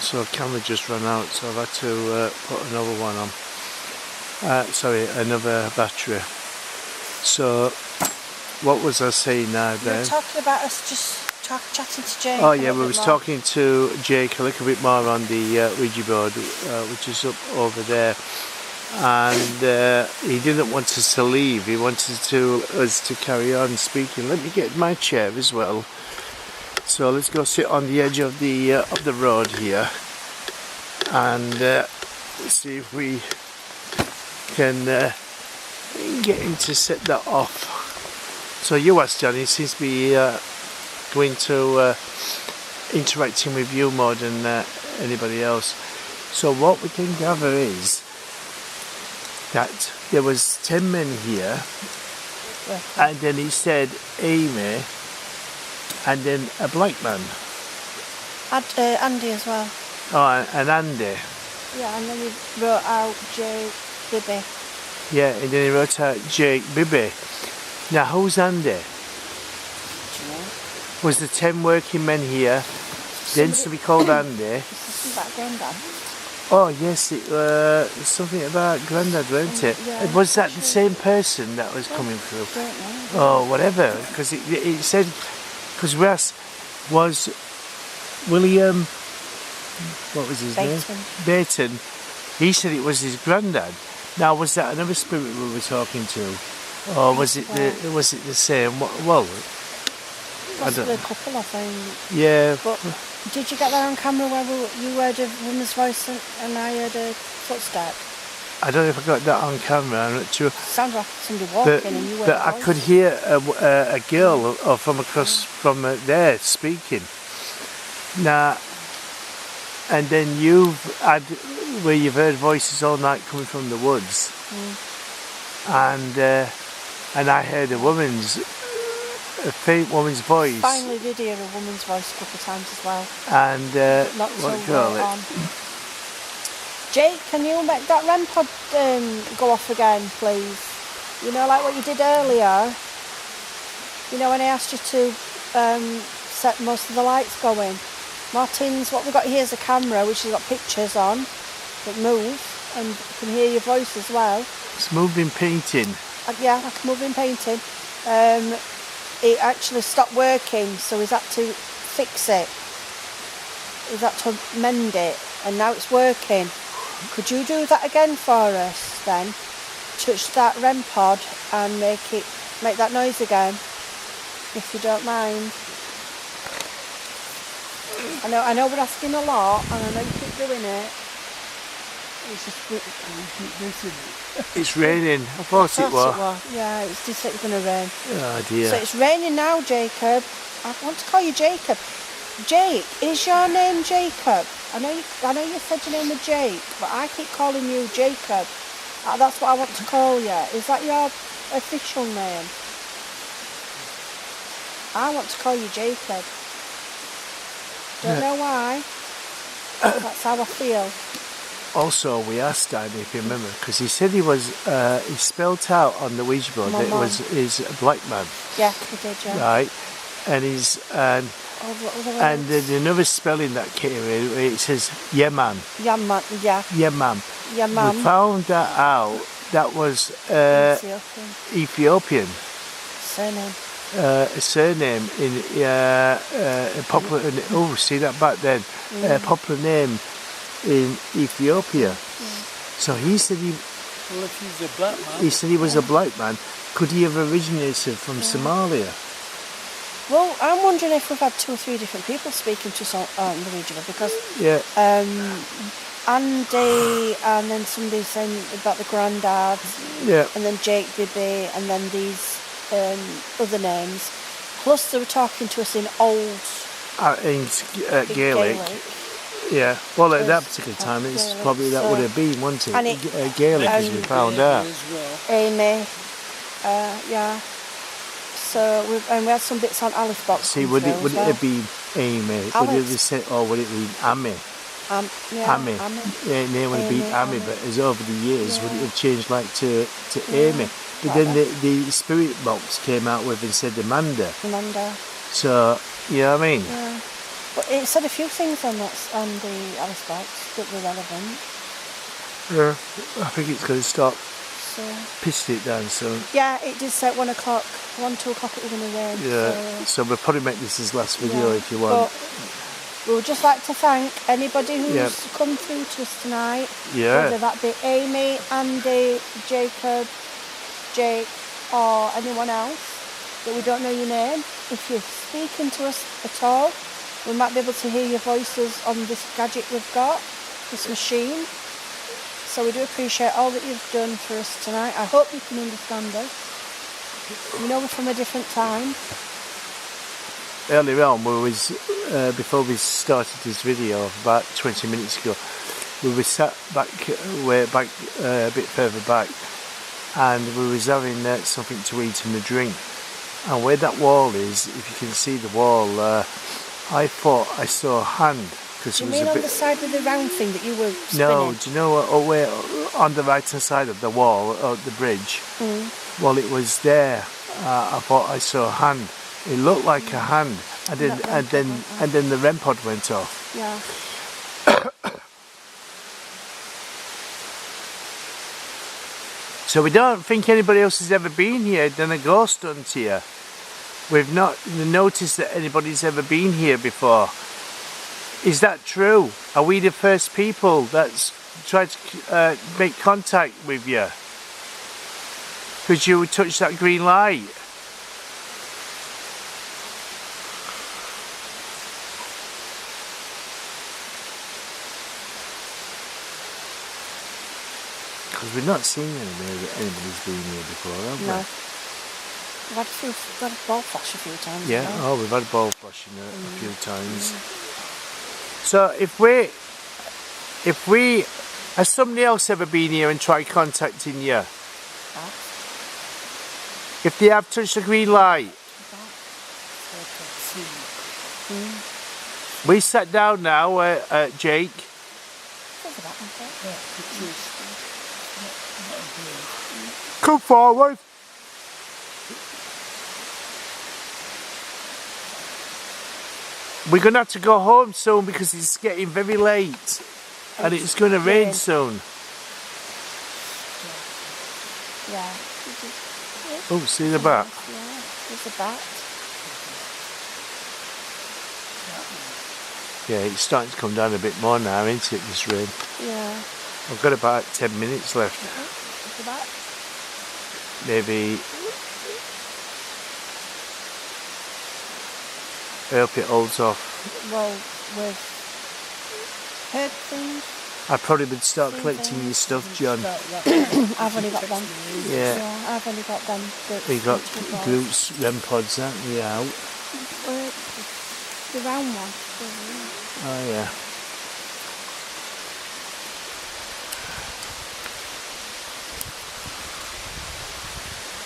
So camera just ran out, so I've had to put another one on. Sorry, another battery. So, what was I saying now then? You were talking about us just chatting to Jake. Oh yeah, we was talking to Jake a little bit more on the Ouija board, which is up over there. And he didn't want us to leave. He wanted us to carry on speaking. Let me get my chair as well. So let's go sit on the edge of the road here, and see if we can get him to set that off. So you asked Johnny, he seems to be going to interacting with you more than anybody else. So what we can gather is that there was 10 men here, and then he said Amy, and then a black man. Andy as well. Oh, and Andy. Yeah, and then he wrote out Jake Bibby. Yeah, and then he wrote out Jake Bibby. Now, who's Andy? Was the 10 working men here, then to be called Andy? Something about Grandad. Oh yes, it something about Grandad, weren't it? Yeah, was that the same person that was coming through? I don't know. Oh, whatever, because it said, because we asked, was William, what was his name? Baton. He said it was his granddad. Now, was that another spirit we were talking to, or was it the same? Well, I don't know. A couple, I think. Yeah. But did you get that on camera where you heard a woman's voice and I heard a footstep? I don't know if I got that on camera. I'm not sure. Sounds like somebody walking and you heard but a I voice. could hear a girl from across from there speaking. Now, and then you've had where you've heard voices all night coming from the woods, and I heard a faint woman's voice. Finally did hear a woman's voice a couple of times as well. And not what so call it? on. Jake, can you make that REM pod go off again, please? You know, like what you did earlier. You know, when I asked you to set most of the lights going. Martin's, what we've got here is a camera which has got pictures on that move, and you can hear your voice as well. It's moving painting. Yeah, like a moving painting. It actually stopped working, so he's had to fix it. He's had to mend it, and now it's working. Could you do that again for us then? Touch that REM pod and make that noise again, if you don't mind. I know we're asking a lot, and I know you keep doing it. It's just It's raining. I thought it was. Yeah, it's just like it's going to rain. Oh dear. So it's raining now, Jacob. I want to call you Jacob. Jake, is your name Jacob? I know you said your name was Jake, but I keep calling you Jacob. That's what I want to call you. Is that your official name? I want to call you Jacob. Don't know why. That's how I feel. Also, we asked Andy if you remember, because he said he spelled out on the Ouija board that is a black man. Yeah, he did, yeah. Right, and and there's another spelling that came in, it says Yeman. Yeman, yeah. Yeman. Yeman. We found that out, that was Ethiopian. Surname. A surname in a popular, see that back then, a popular name in Ethiopia. So he said well, if he's a black man. he said he was a black man. Could he have originated from Somalia? Well, I'm wondering if we've had 2 or 3 different people speaking to us on the regional, because Andy, and then somebody saying about the granddads, and then Jake Bibby, and then these other names. Plus they were talking to us in old Gaelic. Yeah, well at that particular time it's Gaelic, probably that would have been, wasn't and it? Gaelic as we found out. Amy, yeah. So we had some bits on Alice box. See, would it have been Amy? Would it have said, or would it be Amy? Amy. Yeah, it would have been Amy, but as over the years, would it have changed like to Amy? But then the spirit box came out with and said Amanda. Amanda. So, you know what I mean? Yeah. But it said a few things on the Alice box that were relevant. Yeah, I think it's going to stop So pissing it down soon. yeah, it did say at 1 o'clock, 2 o'clock it was going to rain. Yeah, so we'll probably make this his last video if you want. But we would just like to thank anybody who's come through to us tonight. Yeah. Whether that be Amy, Andy, Jacob, Jake, or anyone else that we don't know your name. If you're speaking to us at all, we might be able to hear your voices on this gadget we've got, this machine. So we do appreciate all that you've done for us tonight. I hope you can understand us. We know we're from a different time. Earlier on, before we started this video, about 20 minutes ago, we were sat back, a bit further back, and we was having something to eat and a drink. And where that wall is, if you can see the wall, I thought I saw a hand. Do you mean on the side with the round thing that you were spinning? No, do you know what? Where on the right hand side of the wall, the bridge? Well, it was there. I thought I saw a hand. It looked like a hand, and then the REM pod went off. Yeah. So we don't think anybody else has ever been here, done a ghost hunt here. We've not noticed that anybody's ever been here before. Is that true? Are we the first people that's tried to make contact with you? Because you touched that green light. Because we've not seen anybody's been here before, have we? No. We've had a ball flash a few times. Yeah, now. we've had a ball flashing a few times. So has somebody else ever been here and tried contacting you? If they have touched the green light. We sat down now, Jake. Come forward. We're going to have to go home soon because it's getting very late and it's going to rain soon. Yeah. Oh, see the bat? Yeah, there's a bat. Yeah, it's starting to come down a bit more now, isn't it, this rain? Yeah. I've got about 10 minutes left. There's a bat. Maybe. I hope it holds off. Well, we've heard things. I probably would start collecting your stuff, John. I've only got them. Yeah. I've only got them. We got glutes, REM pods, aren't we, out? The round one. Oh, yeah.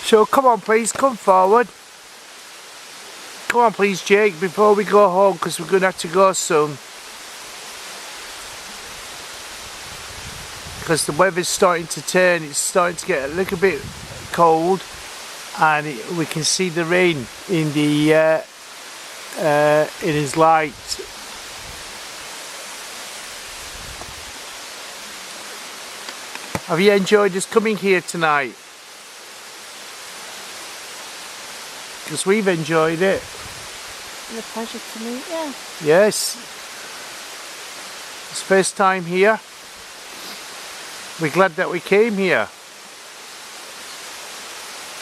So, come on, please, come forward. Come on, please, Jake, before we go home, because we're going to have to go soon. Because the weather's starting to turn, it's starting to get a little bit cold, and we can see the rain in the in his light. Have you enjoyed us coming here tonight? Because we've enjoyed it. It's a pleasure to meet you. Yes. It's first time here. We're glad that we came here.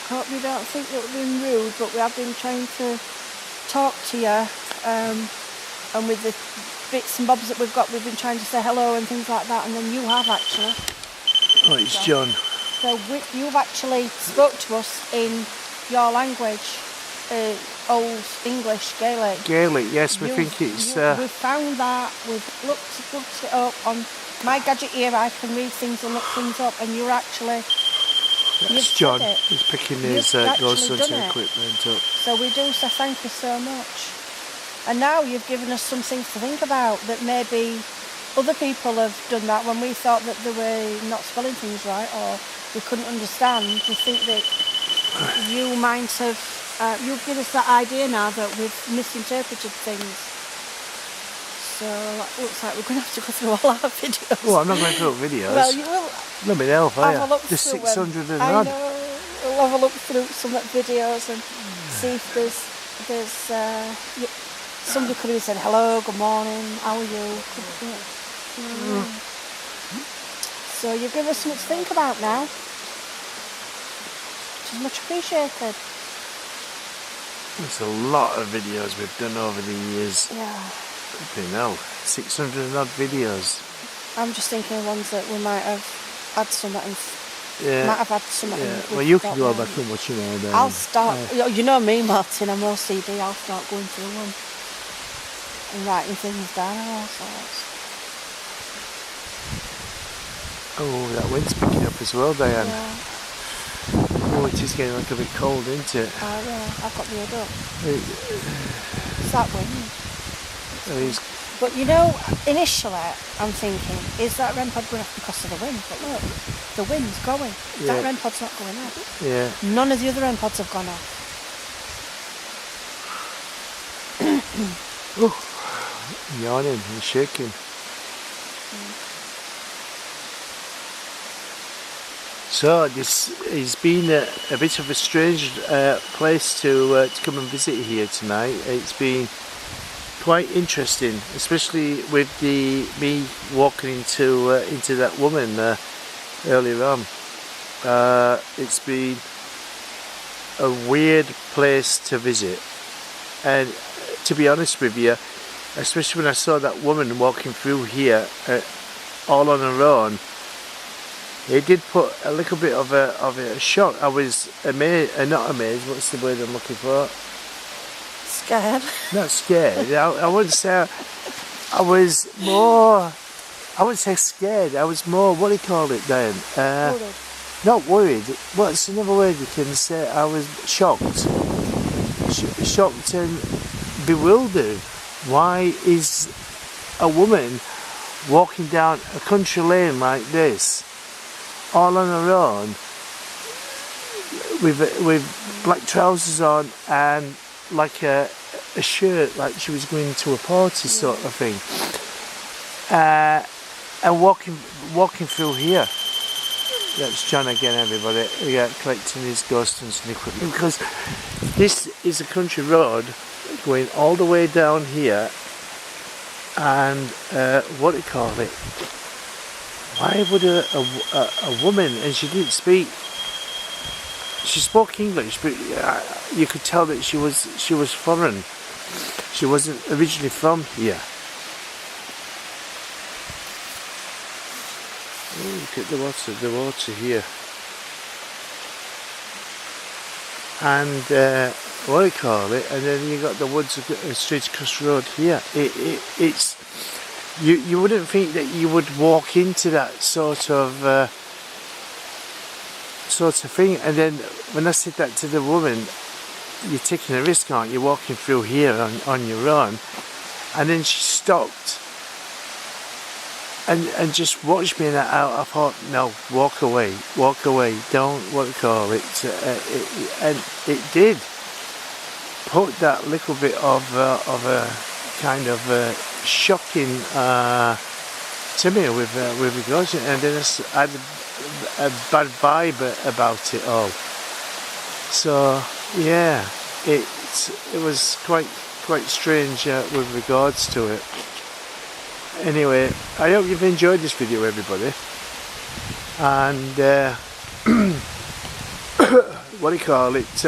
Hope you don't think that we've been rude, but we have been trying to talk to you. And with the bits and bobs that we've got, we've been trying to say hello and things like that, and then you have actually. Oh, it's John. So you've actually spoke to us in your language. Old English, Gaelic. Gaelic, yes, we think it's... We've found that, we've looked it up on my gadget here. I can read things and look things up, and you're actually... That's John, he's picking his ghost hunting equipment up. So we do say thank you so much. And now you've given us some things to think about, that maybe other people have done that when we thought that they were not spelling things right, or we couldn't understand. We think that you might have... you've given us that idea now that we've misinterpreted things. So that looks like we're going to have to go through all our videos. Well, I'm not going through videos. Well, you will Let me help, are have a you? look There's through 600 and I odd. know. We'll have a look through some videos and see if there's somebody could have said hello, good morning, how are you? So you've given us something to think about now. Which is much appreciated. There's a lot of videos we've done over the years. Yeah. Flipping hell, 600 and odd videos. I'm just thinking of ones that we might have had something. Yeah. Might have had something. Yeah. we've Well, you can go forgotten. back and watch them all then. I'll start. You know me, Martin. I'm OCD. I'll start going through them and writing things down and all sorts. Oh, that wind's picking up as well, Diane. Yeah. Oh, it is getting like a bit cold, isn't it? Oh yeah. I've got the hood up. It's that wind. But you know, initially I'm thinking, is that REM pod going off because of the wind? But look, the wind's going. Yeah. That REM pod's not going off. Yeah. None of the other REM pods have gone off. Oh, I'm yawning and shaking. So this has been a bit of a strange place to come and visit here tonight. It's been quite interesting, especially with me walking into that woman earlier on. It's been a weird place to visit, and to be honest with you, especially when I saw that woman walking through here all on her own, it did put a little bit of a shock. I was amazed, not amazed, what's the word I'm looking for? Scared. Not scared. I wouldn't say. I was more. I wouldn't say scared. I was more. What do you call it then? Worried. Not worried. What's another word you can say? I was shocked. Shocked and bewildered. Why is a woman walking down a country lane like this, all on her own, with black trousers on and like a shirt, like she was going to a party sort of thing, and walking through here. That's John again, everybody. Yeah, collecting his ghost hunting equipment, because this is a country road going all the way down here, and what do you call it? Why would a woman, and she didn't speak. She spoke English, but you could tell that she was foreign. She wasn't originally from here. Oh, look at the water here. And what do you call it? And then you got the woods straight across the road here. It's you wouldn't think that you would walk into that sort of thing. And then when I said that to the woman, you're taking a risk, aren't you, walking through here on your own? And then she stopped and just watched me, and I thought, no, walk away, don't, what do you call it? And it did put that little bit of a kind of shocking to me with regards to it. And then I had a bad vibe about it all. So yeah, it was quite strange with regards to it. Anyway, I hope you've enjoyed this video, everybody. And what do you call it?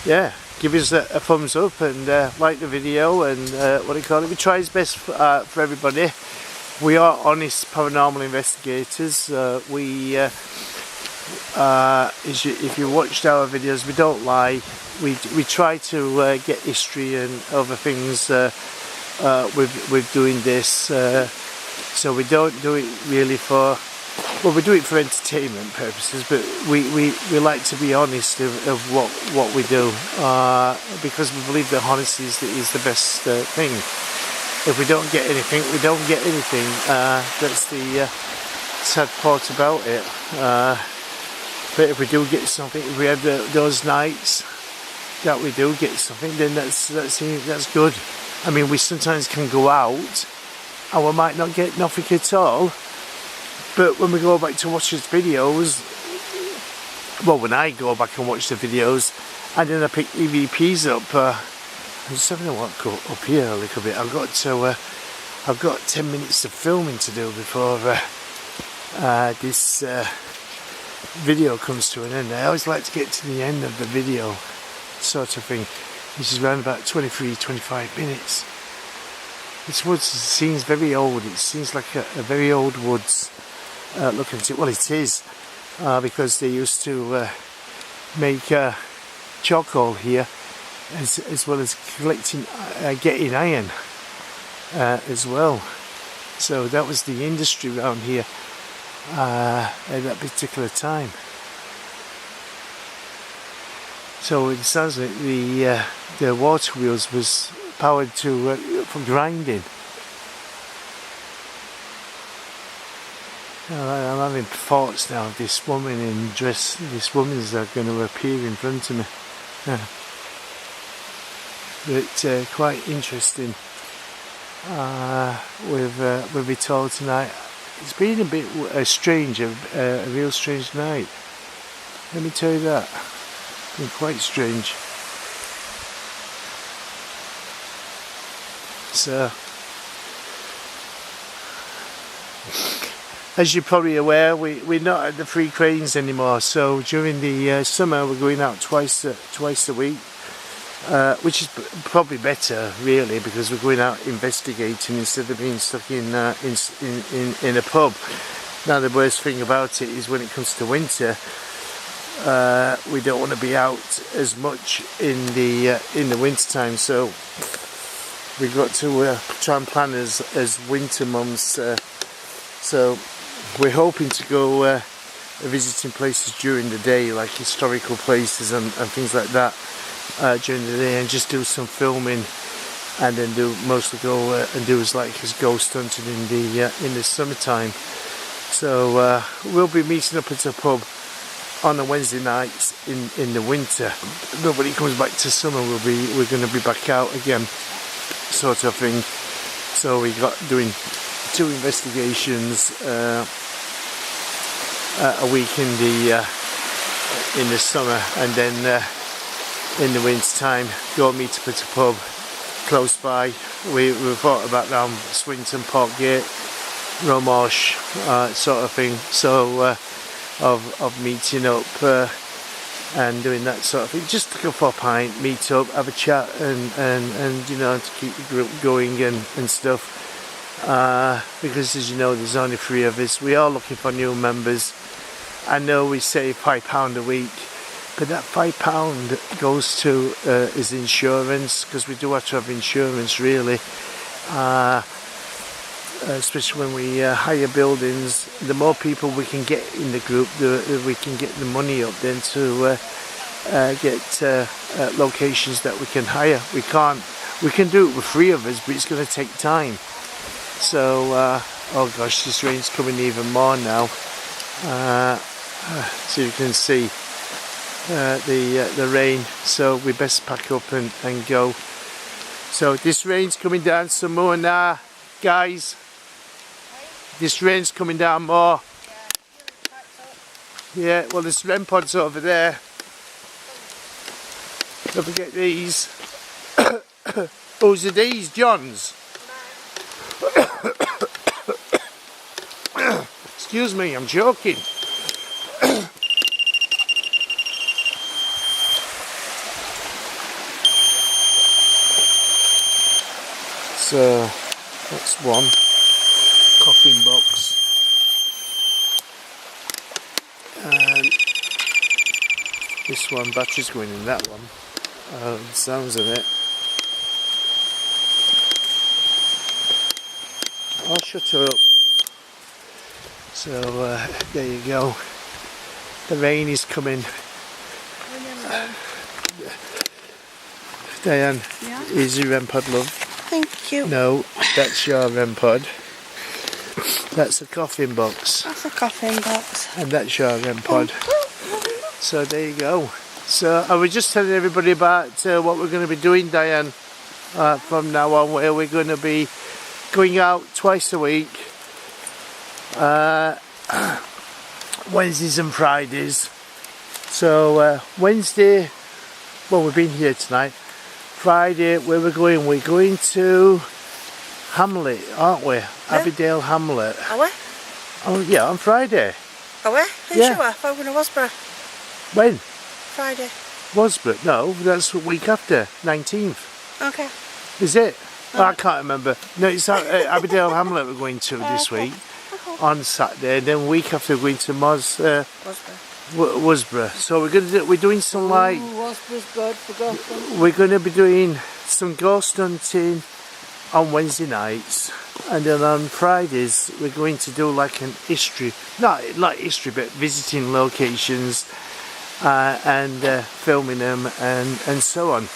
Yeah, give us a thumbs up and like the video, and what do you call it? We try his best for everybody. We are honest paranormal investigators. If you watched our videos, we don't lie. We try to get history and other things with doing this. So we don't do it really for. Well, we do it for entertainment purposes, but we like to be honest of what we do, because we believe that honesty is the best thing. If we don't get anything, we don't get anything. That's the sad part about it. But if we do get something, if we have those nights that we do get something, then that's good. I mean, we sometimes can go out and we might not get nothing at all, but when we go back to watch his videos, well, when I go back and watch the videos and then I pick EVPs up, I'm just having a walk up here a little bit. I've got 10 minutes of filming to do before this video comes to an end. I always like to get to the end of the video, sort of thing, which is around about 23-25 minutes. This woods seems very old. It seems like a very old woods. Looking at it, well, it is, because they used to make charcoal here, as well as collecting, getting iron as well. So that was the industry around here at that particular time. So it sounds like the water wheels was powered to for grinding. I'm having thoughts now of this woman in dress. This woman's going to appear in front of me. But quite interesting. We'll be told tonight. It's been a bit strange, a real strange night. Let me tell you that. It's been quite strange. So, as you're probably aware, we're not at the free cranes anymore. So during the summer, we're going out twice a week, which is probably better, really, because we're going out investigating instead of being stuck in a pub. Now, the worst thing about it is when it comes to winter, we don't want to be out as much in the winter time. So we've got to try and plan as winter months. So we're hoping to go visiting places during the day, like historical places and things like that during the day, and just do some filming, and then mostly go and do as ghost hunting in the summertime. So we'll be meeting up at a pub on a Wednesday nights in the winter. But when it comes back to summer, we're going to be back out again, sort of thing. So we got doing 2 investigations a week in the summer, and then in the winter time go meet up at a pub close by. We thought about down Swinton, Portgate, Romarsh, sort of thing. So of meeting up and doing that sort of thing, just to go for a pint, meet up, have a chat, and you know, to keep the group going and stuff. Because, as you know, there's only 3 of us. We are looking for new members. I know we save £5 a week, but that £5 goes to is insurance, because we do have to have insurance, really. Especially when we hire buildings. The more people we can get in the group, we can get the money up then to get locations that we can hire. We can do it with 3 of us, but it's going to take time. So, oh gosh, this rain's coming even more now. So you can see the rain. So we best pack up and go. So this rain's coming down some more now, guys. This rain's coming down more. Yeah, well, there's REM pods over there. Don't forget these. Whose are these, John's? Excuse me, I'm joking. So that's one coffin box, and this one, battery's going in that one. The sounds of it. I'll shut her up. So there you go. The rain is coming. Diane, yeah? Is your REM pod, love? Thank you. No, that's your REM pod. That's a coffin box. That's a coffin box. And that's your REM pod. So there you go. So I was just telling everybody about what we're going to be doing, Diane, from now on, where we're going to be going out twice a week, Wednesdays and Fridays. So Wednesday, well, we've been here tonight. Friday, where we're going? We're going to Hamlet, aren't we? Yeah. Abbeydale Hamlet. Are we? Oh yeah, on Friday. Are we? Are you sure? I thought we were in Wasborough. When? Friday. Wasborough? No, that's the week after, 19th. Okay. Is it? Oh, I can't remember. No, it's Abbeydale Hamlet we're going to this week on Saturday. Then week after we're going to Wasborough. So we're doing some like. Wasborough's good for ghost hunting. We're going to be doing some ghost hunting on Wednesday nights, and then on Fridays we're going to do like an history, not like history, but visiting locations and filming them and so on.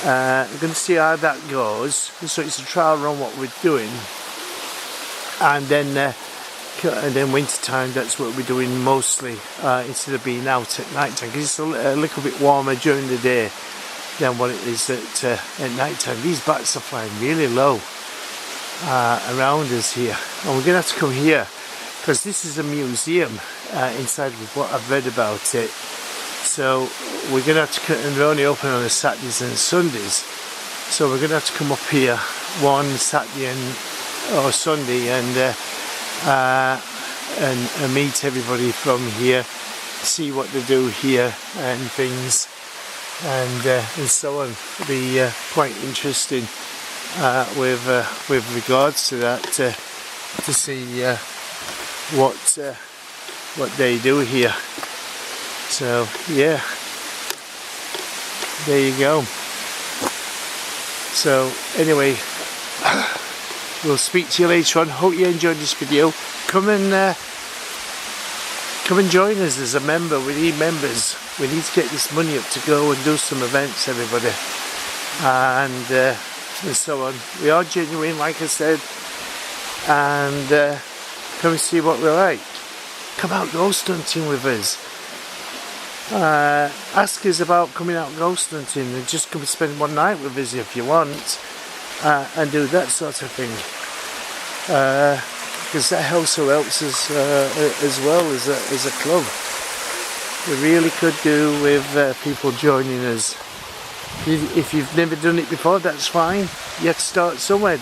We're going to see how that goes. So it's a trial run what we're doing, and then winter time, that's what we're doing mostly, instead of being out at night time, because it's a little bit warmer during the day than what it is at night time. These bats are flying really low around us here, and we're going to have to come here because this is a museum inside with what I've read about it. So we're going to have to, and they're only open on the Saturdays and Sundays, so we're going to have to come up here one Saturday or Sunday and meet everybody from here, see what they do here and things, and so on. It'll be quite interesting with regards to that, to see what they do here. So yeah, there you go. So anyway, we'll speak to you later on. Hope you enjoyed this video. Come and join us as a member. We need members. We need to get this money up to go and do some events, everybody, and so on. We are genuine, like I said, and come and see what we're like. Come out ghost hunting with us. Ask us about coming out ghost hunting, and just come and spend one night with us if you want, and do that sort of thing, because that also helps us as well as a club. We really could do with people joining us. If you've never done it before, that's fine. You have to start somewhere.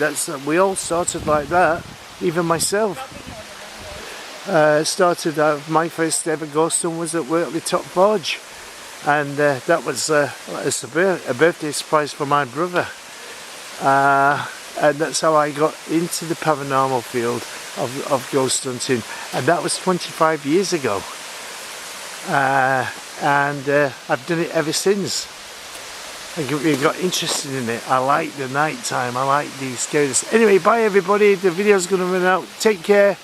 We all started like that, even myself. Started my first ever ghost hunt was at Workley Top Forge, and that was a birthday surprise for my brother, and that's how I got into the paranormal field of ghost hunting, and that was 25 years ago, and I've done it ever since. I got interested in it. I like the night time, I like the scariness. Anyway, bye everybody, the video's going to run out. Take care.